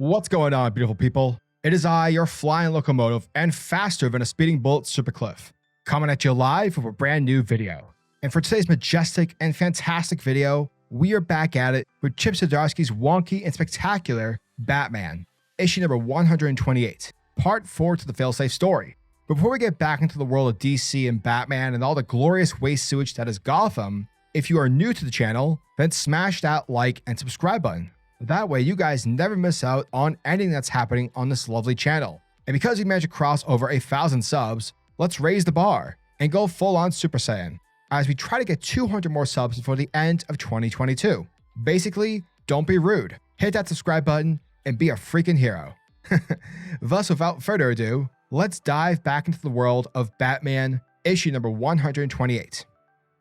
What's going on, beautiful people? It is I, your flying locomotive and faster than a speeding bullet, SuperCliff, coming at you live with a brand new video. And for today's majestic and fantastic video, we are back at it with Chip Zdarsky's wonky and spectacular Batman, issue number 128, part 4 to the Failsafe story. But before we get back into the world of DC and Batman and all the glorious waste sewage that is Gotham, if you are new to the channel, then smash that like and subscribe button. That way you guys never miss out on anything that's happening on this lovely channel. And because we managed to cross over 1,000 subs, let's raise the bar and go full on Super Saiyan as we try to get 200 more subs before the end of 2022. Basically, don't be rude, hit that subscribe button and be a freaking hero. Thus, without further ado, let's dive back into the world of Batman, issue number 128.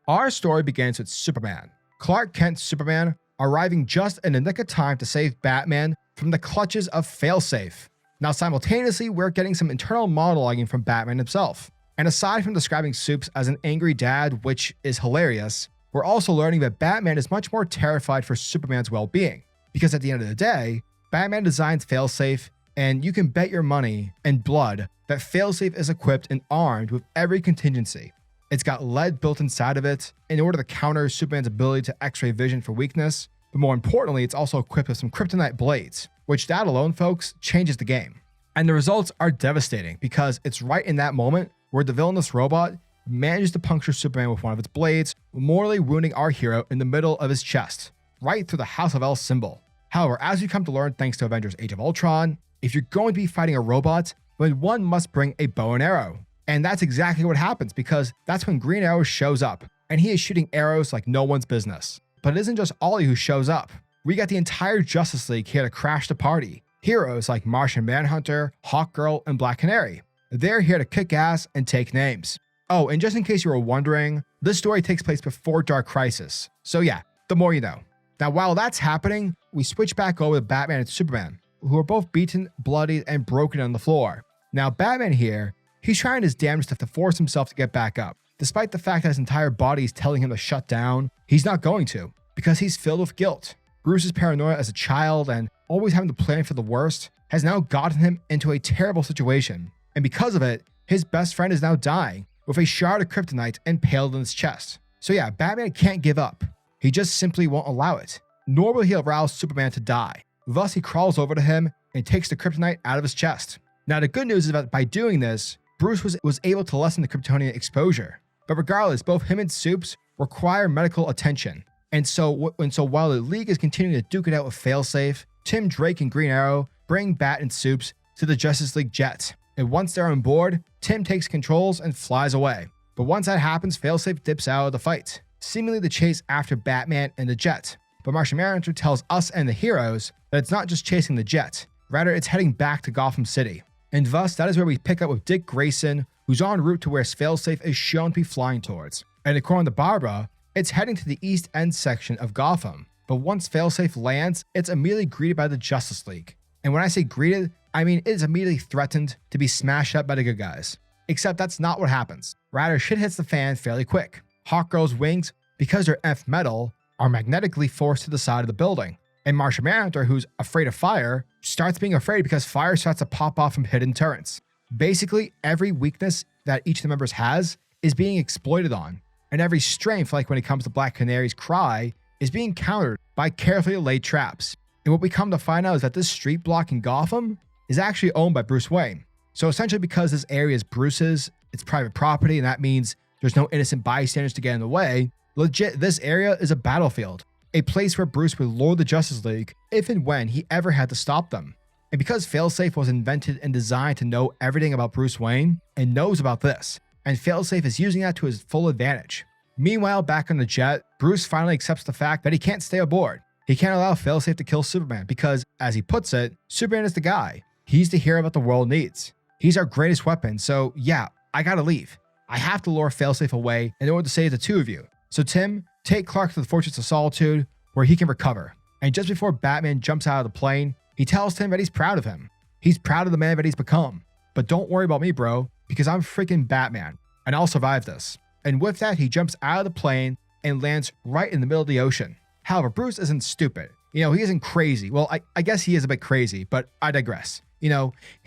Our story begins with Superman, Clark Kent's Superman, arriving just in the nick of time to save Batman from the clutches of Failsafe. Now simultaneously, we're getting some internal monologuing from Batman himself. And aside from describing Supes as an angry dad, which is hilarious, we're also learning that Batman is much more terrified for Superman's well-being. Because at the end of the day, Batman designs Failsafe, and you can bet your money and blood that Failsafe is equipped and armed with every contingency. It's got lead built inside of it in order to counter Superman's ability to X-ray vision for weakness, but more importantly, it's also equipped with some kryptonite blades, which that alone, folks, changes the game. And the results are devastating because it's right in that moment where the villainous robot manages to puncture Superman with one of its blades, mortally wounding our hero in the middle of his chest, right through the House of L symbol. However, as we come to learn thanks to Avengers Age of Ultron, if you're going to be fighting a robot, then one must bring a bow and arrow. And that's exactly what happens because that's when Green Arrow shows up and he is shooting arrows like no one's business. But it isn't just Ollie who shows up. We got the entire Justice League here to crash the party. Heroes like Martian Manhunter, Hawkgirl, and Black Canary. They're here to kick ass and take names. Oh, and just in case you were wondering, this story takes place before Dark Crisis. So yeah, the more you know. Now while that's happening, we switch back over to Batman and Superman, who are both beaten, bloodied, and broken on the floor. Now Batman here, he's trying his damnedest to force himself to get back up. Despite the fact that his entire body is telling him to shut down, he's not going to, because he's filled with guilt. Bruce's paranoia as a child and always having to plan for the worst has now gotten him into a terrible situation. And because of it, his best friend is now dying with a shard of kryptonite impaled in his chest. So yeah, Batman can't give up. He just simply won't allow it. Nor will he allow Superman to die. Thus, he crawls over to him and takes the kryptonite out of his chest. Now, the good news is that by doing this, Bruce was able to lessen the kryptonian exposure. But regardless, both him and Supes require medical attention. And so while the League is continuing to duke it out with Failsafe, Tim Drake and Green Arrow bring Bat and Supes to the Justice League jet. And once they're on board, Tim takes controls and flies away. But once that happens, Failsafe dips out of the fight, seemingly to chase after Batman and the jet. But Martian Manhunter tells us and the heroes that it's not just chasing the jet, rather it's heading back to Gotham City. And thus, that is where we pick up with Dick Grayson, who's en route to where Failsafe is shown to be flying towards. And according to Barbara, it's heading to the East End section of Gotham. But once Failsafe lands, it's immediately greeted by the Justice League. And when I say greeted, I mean it is immediately threatened to be smashed up by the good guys. Except that's not what happens. Rather, shit hits the fan fairly quick. Hawkgirl's wings, because they're F metal, are magnetically forced to the side of the building. And Martian Manhunter, who's afraid of fire, starts being afraid because fire starts to pop off from hidden turrets. Basically, every weakness that each of the members has is being exploited on, and every strength, like when it comes to Black Canary's cry, is being countered by carefully laid traps. And what we come to find out is that this street block in Gotham is actually owned by Bruce Wayne. So essentially, because this area is Bruce's, it's private property, and that means there's no innocent bystanders to get in the way. Legit, this area is a battlefield, a place where Bruce would lure the Justice League if and when he ever had to stop them. And because Failsafe was invented and designed to know everything about Bruce Wayne and knows about this, and Failsafe is using that to his full advantage. Meanwhile, back on the jet, Bruce finally accepts the fact that he can't stay aboard. He can't allow Failsafe to kill Superman because, as he puts it, Superman is the guy. He's the hero that the world needs. He's our greatest weapon, so yeah, I gotta leave. I have to lure Failsafe away in order to save the two of you. So Tim, take Clark to the Fortress of Solitude where he can recover. And just before Batman jumps out of the plane, he tells Tim that he's proud of him. He's proud of the man that he's become. But don't worry about me, bro, because I'm freaking Batman, and I'll survive this. And with that, he jumps out of the plane and lands right in the middle of the ocean. However, Bruce isn't stupid. He isn't crazy. Well, I guess he is a bit crazy, but I digress. He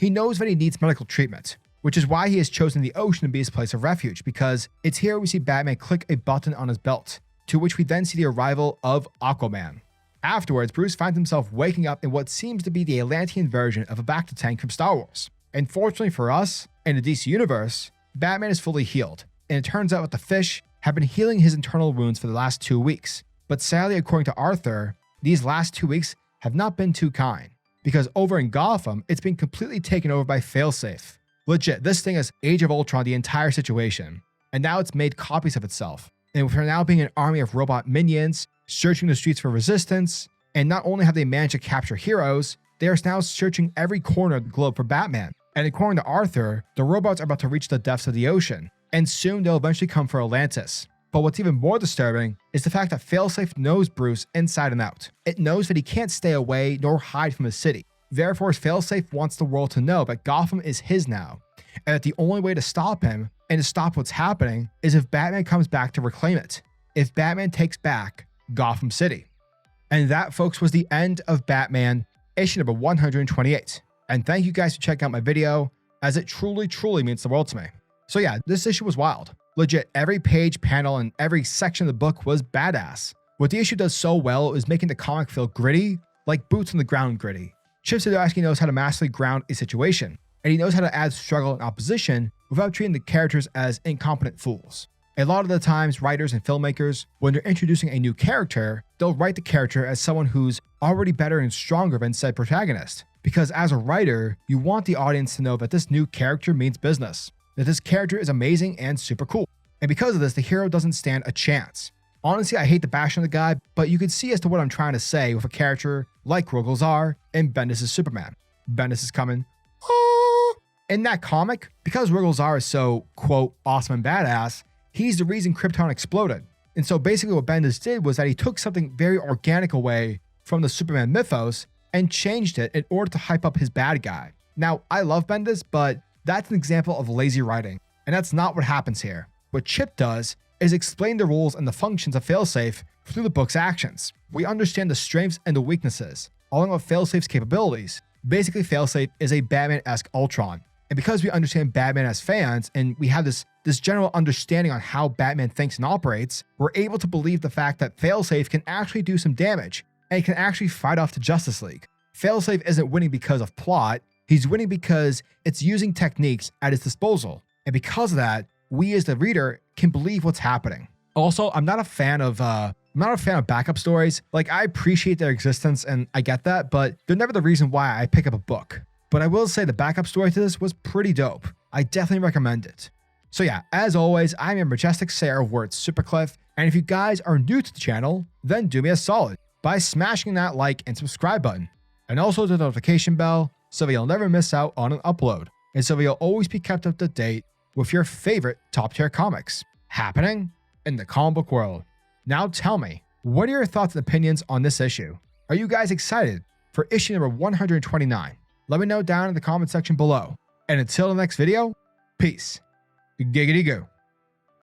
knows that he needs medical treatment, which is why he has chosen the ocean to be his place of refuge, because it's here we see Batman click a button on his belt, to which we then see the arrival of Aquaman. Afterwards, Bruce finds himself waking up in what seems to be the Atlantean version of a Bacta tank from Star Wars. And fortunately for us, in the DC universe, Batman is fully healed, and it turns out that the fish have been healing his internal wounds for the last 2 weeks. But sadly, according to Arthur, these last 2 weeks have not been too kind, because over in Gotham, it's been completely taken over by Failsafe. Legit, this thing is Age of Ultron the entire situation, and now it's made copies of itself. And with there now being an army of robot minions searching the streets for resistance, and not only have they managed to capture heroes, they are now searching every corner of the globe for Batman. And according to Arthur, the robots are about to reach the depths of the ocean, and soon they'll eventually come for Atlantis. But what's even more disturbing is the fact that Failsafe knows Bruce inside and out. It knows that he can't stay away nor hide from the city. Therefore, Failsafe wants the world to know that Gotham is his now, and that the only way to stop him and to stop what's happening is if Batman comes back to reclaim it. If Batman takes back Gotham City. And that, folks, was the end of Batman, issue number 128. And thank you guys for checking out my video, as it truly, truly means the world to me. So yeah, this issue was wild. Legit, every page, panel, and every section of the book was badass. What the issue does so well is making the comic feel gritty, like boots on the ground gritty. Chip Zdarsky knows how to masterfully ground a situation, and he knows how to add struggle and opposition without treating the characters as incompetent fools. A lot of the times, writers and filmmakers, when they're introducing a new character, they'll write the character as someone who's already better and stronger than said protagonist. Because as a writer, you want the audience to know that this new character means business, that this character is amazing and super cool. And because of this, the hero doesn't stand a chance. Honestly, I hate to bash on the guy, but you can see as to what I'm trying to say with a character like Rogol and Bendis' Superman. Bendis is coming. In that comic, because Rogol is so, quote, awesome and badass, he's the reason Krypton exploded. And so basically what Bendis did was that he took something very organic away from the Superman mythos and changed it in order to hype up his bad guy. Now, I love Bendis, but that's an example of lazy writing, and that's not what happens here. What Chip does is explain the rules and the functions of Failsafe through the book's actions. We understand the strengths and the weaknesses, along with Failsafe's capabilities. Basically, Failsafe is a Batman-esque Ultron. And because we understand Batman as fans, and we have this general understanding on how Batman thinks and operates, we're able to believe the fact that Failsafe can actually do some damage, and can actually fight off the Justice League. Failsafe isn't winning because of plot, he's winning because it's using techniques at its disposal. And because of that, we as the reader can believe what's happening. Also, I'm not a fan of backup stories. Like, I appreciate their existence and I get that, but they're never the reason why I pick up a book. But I will say the backup story to this was pretty dope. I definitely recommend it. So yeah, as always, I'm your majestic sayer of words, SuperCliff, and if you guys are new to the channel, then do me a solid by smashing that like and subscribe button, and also the notification bell so that you'll never miss out on an upload, and so that you'll always be kept up to date with your favorite top tier comics happening in the comic book world. Now tell me, what are your thoughts and opinions on this issue? Are you guys excited for issue number 129? Let me know down in the comment section below. And until the next video, peace. Giggity goo.